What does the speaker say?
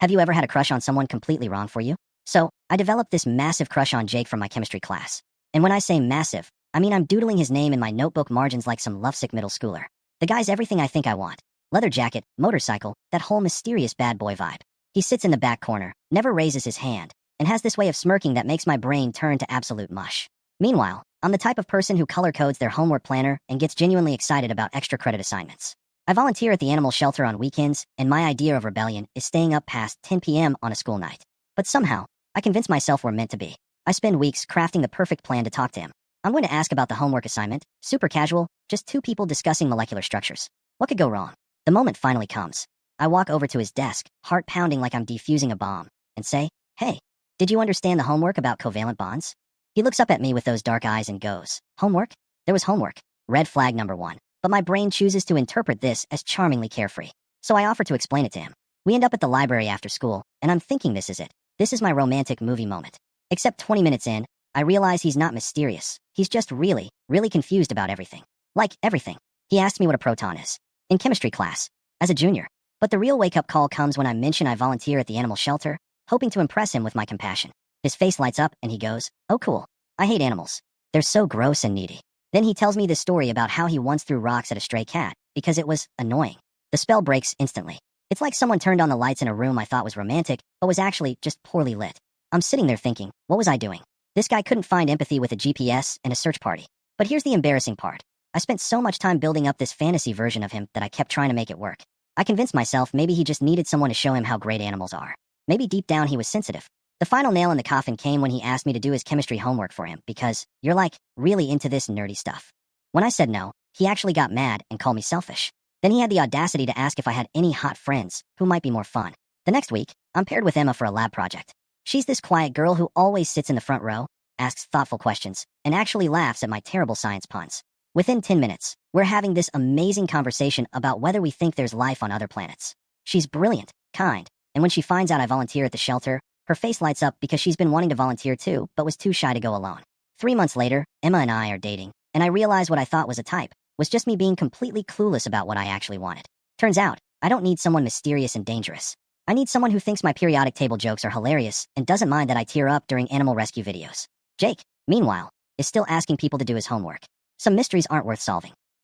Have you ever had a crush on someone completely wrong for you? So, I developed this massive crush on Jake from my chemistry class. And when I say massive, I mean I'm doodling his name in my notebook margins like some lovesick middle schooler. The guy's everything I think I want. Leather jacket, motorcycle, that whole mysterious bad boy vibe. He sits in the back corner, never raises his hand, and has this way of smirking that makes my brain turn to absolute mush. Meanwhile, I'm the type of person who color codes their homework planner and gets genuinely excited about extra credit assignments. I volunteer at the animal shelter on weekends, and my idea of rebellion is staying up past 10 p.m. on a school night. But somehow, I convince myself we're meant to be. I spend weeks crafting the perfect plan to talk to him. I'm going to ask about the homework assignment, super casual, just two people discussing molecular structures. What could go wrong? The moment finally comes. I walk over to his desk, heart pounding like I'm defusing a bomb, and say, "Hey, did you understand the homework about covalent bonds?" He looks up at me with those dark eyes and goes, "Homework?" There was homework. Red flag number one. But my brain chooses to interpret this as charmingly carefree. So I offer to explain it to him. We end up at the library after school, and I'm thinking this is it. This is my romantic movie moment. Except 20 minutes in, I realize he's not mysterious. He's just really, really confused about everything. Like, everything. He asked me what a proton is. In chemistry class. As a junior. But the real wake-up call comes when I mention I volunteer at the animal shelter, hoping to impress him with my compassion. His face lights up, and he goes, "Oh cool. I hate animals. They're so gross and needy." Then he tells me this story about how he once threw rocks at a stray cat because it was annoying. The spell breaks instantly. It's like someone turned on the lights in a room I thought was romantic, but was actually just poorly lit. I'm sitting there thinking, what was I doing? This guy couldn't find empathy with a GPS and a search party. But here's the embarrassing part. I spent so much time building up this fantasy version of him that I kept trying to make it work. I convinced myself maybe he just needed someone to show him how great animals are. Maybe deep down he was sensitive. The final nail in the coffin came when he asked me to do his chemistry homework for him because, you're like, really into this nerdy stuff. When I said no, he actually got mad and called me selfish. Then he had the audacity to ask if I had any hot friends who might be more fun. The next week, I'm paired with Emma for a lab project. She's this quiet girl who always sits in the front row, asks thoughtful questions, and actually laughs at my terrible science puns. Within 10 minutes, we're having this amazing conversation about whether we think there's life on other planets. She's brilliant, kind, and when she finds out I volunteer at the shelter, her face lights up because she's been wanting to volunteer too, but was too shy to go alone. 3 months later, Emma and I are dating, and I realize what I thought was a type was just me being completely clueless about what I actually wanted. Turns out, I don't need someone mysterious and dangerous. I need someone who thinks my periodic table jokes are hilarious and doesn't mind that I tear up during animal rescue videos. Jake, meanwhile, is still asking people to do his homework. Some mysteries aren't worth solving.